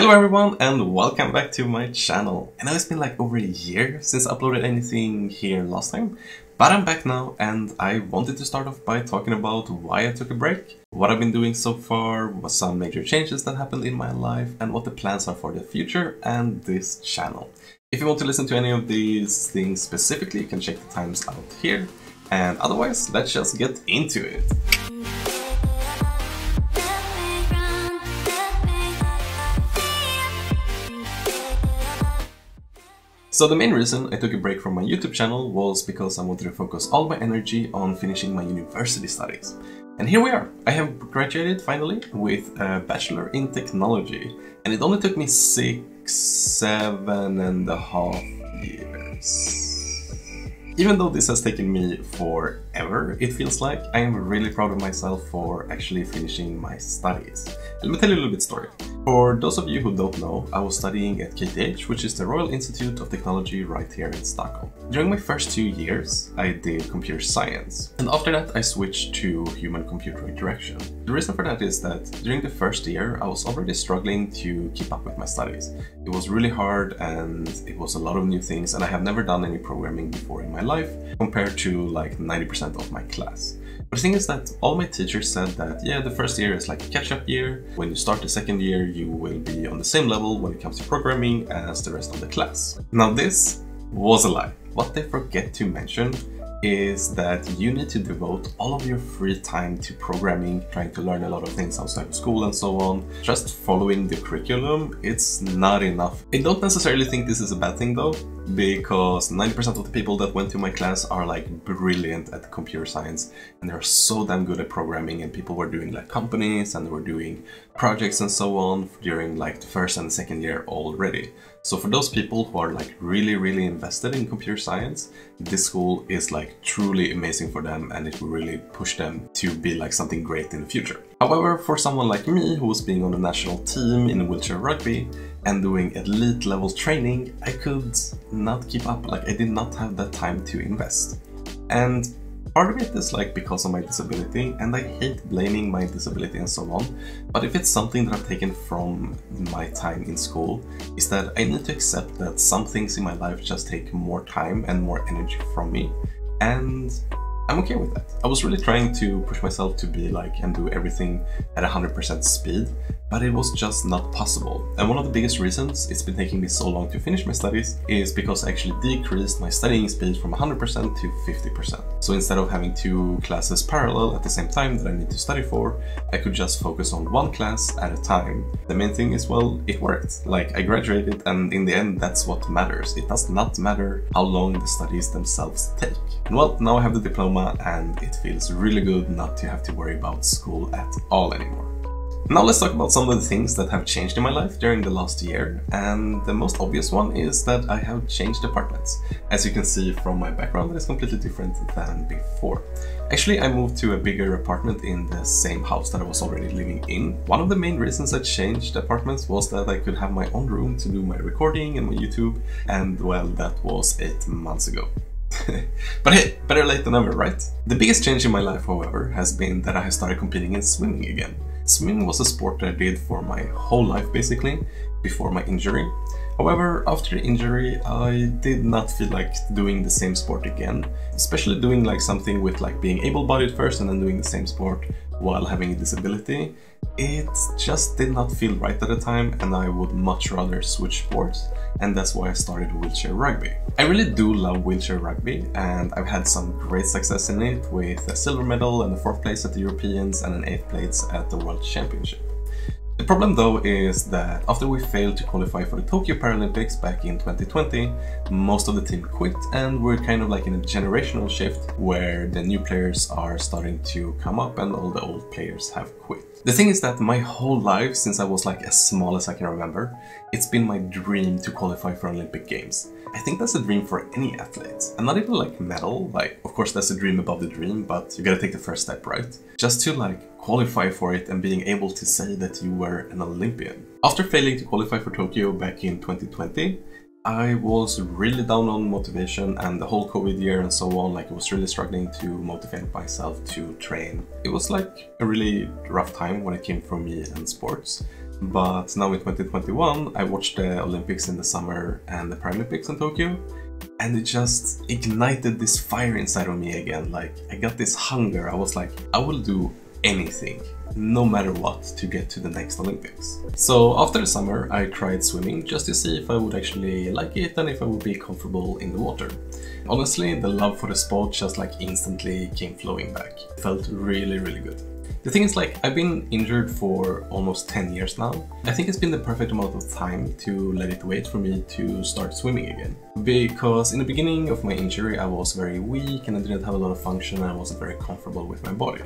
Hello everyone and welcome back to my channel. I know it's been like over a year since I uploaded anything here last time, but I'm back now and I wanted to start off by talking about why I took a break, what I've been doing so far, what some major changes that happened in my life, and what the plans are for the future and this channel. If you want to listen to any of these things specifically, you can check the times out here, and otherwise let's just get into it. So the main reason I took a break from my YouTube channel was because I wanted to focus all my energy on finishing my university studies. And here we are! I have graduated finally with a Bachelor in Technology, and it only took me 7.5 years. Even though this has taken me forever, it feels like I am really proud of myself for actually finishing my studies. Let me tell you a little bit story. For those of you who don't know, I was studying at KTH, which is the Royal Institute of Technology right here in Stockholm. During my first 2 years, I did computer science, and after that I switched to human-computer interaction. The reason for that is that during the first year I was already struggling to keep up with my studies. It was really hard and it was a lot of new things, and I have never done any programming before in my life compared to like 90% of my class. But the thing is that all my teachers said that, yeah, the first year is like a catch-up year. When you start the second year, you will be on the same level when it comes to programming as the rest of the class. Now this was a lie. What they forget to mention is that you need to devote all of your free time to programming, trying to learn a lot of things outside of school and so on. Just following the curriculum, it's not enough. I don't necessarily think this is a bad thing though, because 90% of the people that went to my class are like brilliant at computer science and they're so damn good at programming, and people were doing like companies and they were doing projects and so on during like the first and second year already. So for those people who are like really invested in computer science, this school is like truly amazing for them, and it will really push them to be like something great in the future. However, for someone like me who was being on the national team in wheelchair rugby and doing elite level training, I could not keep up. Like I did not have that time to invest. And part of it is like because of my disability, and I hate blaming my disability and so on, but if it's something that I've taken from my time in school, is that I need to accept that some things in my life just take more time and more energy from me, and I'm okay with that. I was really trying to push myself to be like and do everything at 100% speed, but it was just not possible. And one of the biggest reasons it's been taking me so long to finish my studies is because I actually decreased my studying speed from 100% to 50%. So instead of having 2 classes parallel at the same time that I need to study for, I could just focus on 1 class at a time. The main thing is, well, it worked. Like I graduated, and in the end that's what matters. It does not matter how long the studies themselves take. And well, now I have the diploma and it feels really good not to have to worry about school at all anymore. Now let's talk about some of the things that have changed in my life during the last year, and the most obvious one is that I have changed apartments. As you can see from my background, that is completely different than before. Actually, I moved to a bigger apartment in the same house that I was already living in. One of the main reasons I changed apartments was that I could have my own room to do my recording and my YouTube, and well, that was 8 months ago. But hey, better late than never, right? The biggest change in my life, however, has been that I have started competing in swimming again. Swimming was a sport that I did for my whole life, basically, before my injury. However, after the injury, I did not feel like doing the same sport again, especially doing like something with like being able-bodied first and then doing the same sport while having a disability. It just did not feel right at the time, and I would much rather switch sports, and that's why I started wheelchair rugby. I really do love wheelchair rugby, and I've had some great success in it, with a silver medal and a 4th place at the Europeans and an 8th place at the World Championship. The problem though is that after we failed to qualify for the Tokyo Paralympics back in 2020, most of the team quit, and we're kind of like in a generational shift where the new players are starting to come up and all the old players have quit. The thing is that my whole life, since I was like as small as I can remember, it's been my dream to qualify for Olympic Games. I think that's a dream for any athlete, and not even like medal. Like, of course that's a dream above the dream, but you gotta take the first step, right? Just to like qualify for it and being able to say that you were an Olympian. After failing to qualify for Tokyo back in 2020, I was really down on motivation, and the whole COVID year and so on, like I was really struggling to motivate myself to train. It was like a really rough time when it came for me and sports. But now in 2021, I watched the Olympics in the summer and the Paralympics in Tokyo, and it just ignited this fire inside of me again. Like, I got this hunger. I was like, I will do anything, no matter what, to get to the next Olympics. So after the summer, I tried swimming just to see if I would actually like it and if I would be comfortable in the water. Honestly, the love for the sport just like instantly came flowing back. It felt really, really good. The thing is, like, I've been injured for almost 10 years now. I think it's been the perfect amount of time to let it wait for me to start swimming again. Because in the beginning of my injury, I was very weak and I didn't have a lot of function and I wasn't very comfortable with my body.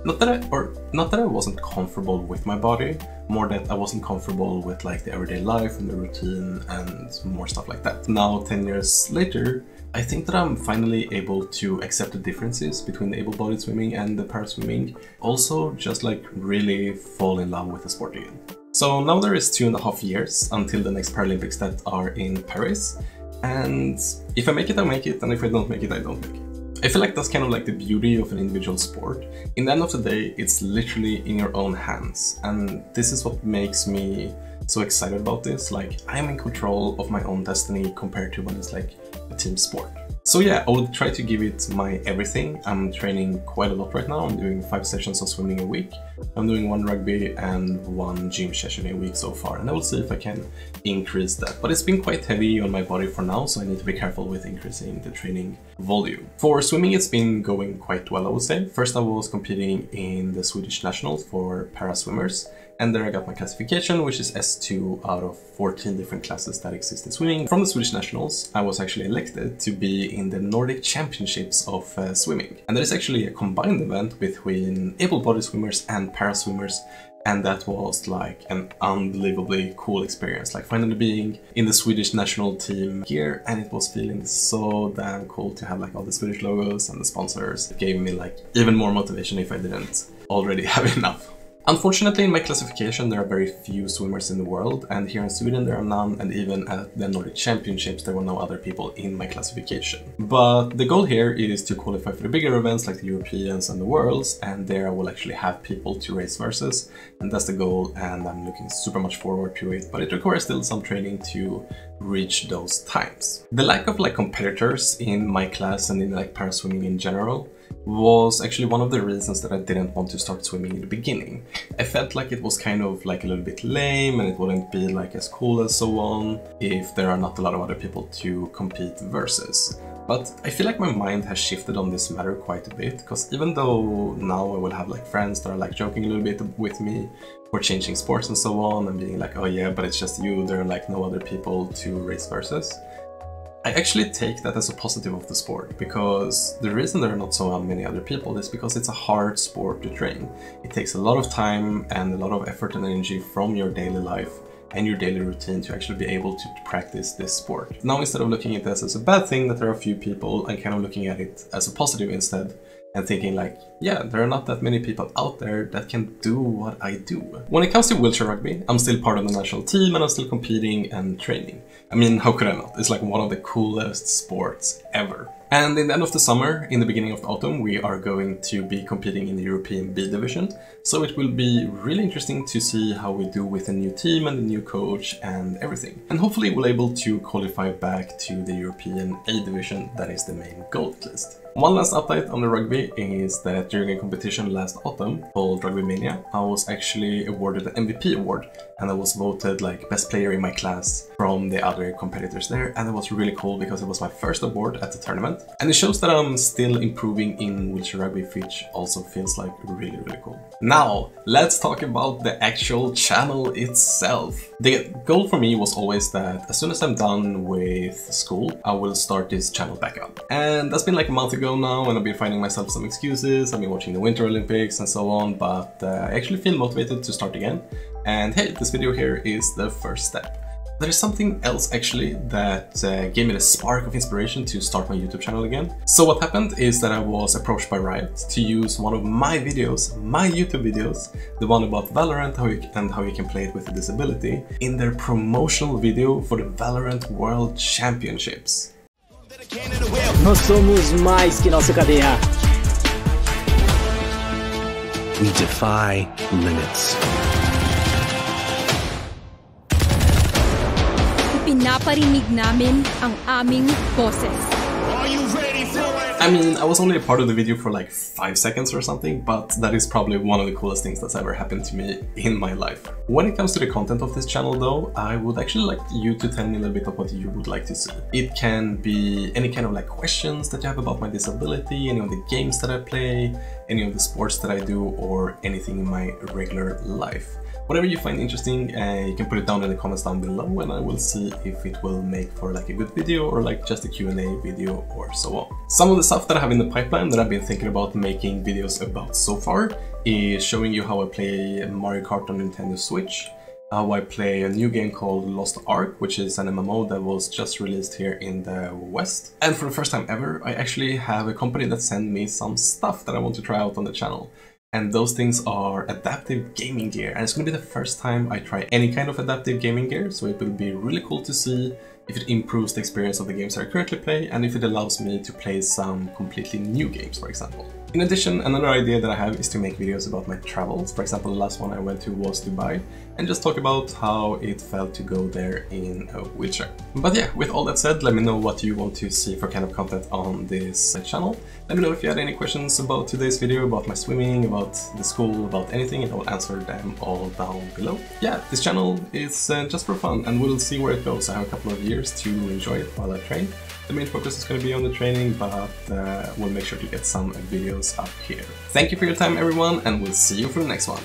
Not that I wasn't comfortable with my body, more that I wasn't comfortable with like the everyday life and the routine and more stuff like that. Now, 10 years later, I think that I'm finally able to accept the differences between the able-bodied swimming and the paraswimming. Also, just like really fall in love with the sport again. So now there is 2.5 years until the next Paralympics that are in Paris. And if I make it, I make it, and if I don't make it, I don't make it. I feel like that's kind of like the beauty of an individual sport. In the end of the day, it's literally in your own hands. And this is what makes me so excited about this. Like, I'm in control of my own destiny compared to when it's like a team sport. So yeah, I will try to give it my everything. I'm training quite a lot right now. I'm doing 5 sessions of swimming a week. I'm doing 1 rugby and 1 gym session a week so far, and I will see if I can increase that. But it's been quite heavy on my body for now, so I need to be careful with increasing the training volume. For swimming, it's been going quite well, I would say. First, I was competing in the Swedish Nationals for Paraswimmers, and there I got my classification, which is S2 out of 14 different classes that exist in swimming. From the Swedish Nationals, I was actually elected to be in the Nordic Championships of swimming. And that is actually a combined event between able-bodied swimmers and paraswimmers. And that was like an unbelievably cool experience, like finally being in the Swedish national team here, and it was feeling so damn cool to have like all the Swedish logos and the sponsors. It gave me like even more motivation if I didn't already have enough. Unfortunately, in my classification, there are very few swimmers in the world, and here in Sweden there are none, and even at the Nordic Championships there were no other people in my classification. But the goal here is to qualify for the bigger events like the Europeans and the Worlds, and there I will actually have people to race versus, and that's the goal, and I'm looking super much forward to it, but it requires still some training to reach those times. The lack of like competitors in my class and in like paraswimming in general was actually one of the reasons that I didn't want to start swimming in the beginning. I felt like it was kind of like a little bit lame and it wouldn't be like as cool as so on if there are not a lot of other people to compete versus. But I feel like my mind has shifted on this matter quite a bit, because even though now I will have like friends that are like joking a little bit with me for changing sports and so on and being like, oh yeah, but it's just you, there are like no other people to race versus. I actually take that as a positive of the sport, because the reason there are not so many other people is because it's a hard sport to train. It takes a lot of time and a lot of effort and energy from your daily life and your daily routine to actually be able to practice this sport. Now, instead of looking at this as a bad thing that there are a few people, I'm kind of looking at it as a positive instead, and thinking like, yeah, there are not that many people out there that can do what I do. When it comes to wheelchair rugby, I'm still part of the national team and I'm still competing and training. I mean, how could I not? It's like one of the coolest sports ever. And in the end of the summer, in the beginning of the autumn, we are going to be competing in the European B division. So it will be really interesting to see how we do with the new team and the new coach and everything. And hopefully we'll be able to qualify back to the European A division. That is the main goal at least. One last update on the rugby is that during a competition last autumn called Rugby Mania, I was actually awarded the MVP award, and I was voted like best player in my class from the other competitors there, and it was really cool because it was my first award at the tournament, and it shows that I'm still improving in wheelchair rugby, which also feels like really, really cool. Now, let's talk about the actual channel itself. The goal for me was always that as soon as I'm done with school, I will start this channel back up. And that's been like a month ago now, and I've been finding myself some excuses. I've been watching the Winter Olympics and so on, but I actually feel motivated to start again. And hey, this video here is the first step. There is something else actually that gave me the spark of inspiration to start my YouTube channel again. So what happened is that I was approached by Riot to use one of my videos, my YouTube videos, the one about Valorant and how you can play it with a disability, in their promotional video for the Valorant World Championships. Nós somos mais que nossa cadeia. We defy limits. Pinaparinig namin ang aming boses. Are you ready for it? I mean, I was only a part of the video for like 5 seconds or something, but that is probably one of the coolest things that's ever happened to me in my life. When it comes to the content of this channel though, I would actually like you to tell me a little bit of what you would like to see. It can be any kind of like questions that you have about my disability, any of the games that I play, any of the sports that I do, or anything in my regular life. Whatever you find interesting, you can put it down in the comments down below and I will see if it will make for like a good video or like just a Q&A video or so on. Some of the stuff that I have in the pipeline that I've been thinking about making videos about so far is showing you how I play Mario Kart on Nintendo Switch, how I play a new game called Lost Ark, which is an MMO that was just released here in the West. And for the first time ever, I actually have a company that sent me some stuff that I want to try out on the channel. And those things are adaptive gaming gear, and it's gonna be the first time I try any kind of adaptive gaming gear, so it will be really cool to see if it improves the experience of the games I currently play and if it allows me to play some completely new games, for example. In addition, another idea that I have is to make videos about my travels. For example, the last one I went to was Dubai, and just talk about how it felt to go there in a wheelchair. But yeah, with all that said, let me know what you want to see for kind of content on this channel. Let me know if you had any questions about today's video, about my swimming, about the school, about anything, and I'll answer them all down below. Yeah, this channel is just for fun, and we'll see where it goes. I have a couple of years to enjoy it while I train. The main focus is going to be on the training, but we'll make sure to get some videos up here. Thank you for your time, everyone, and we'll see you for the next one.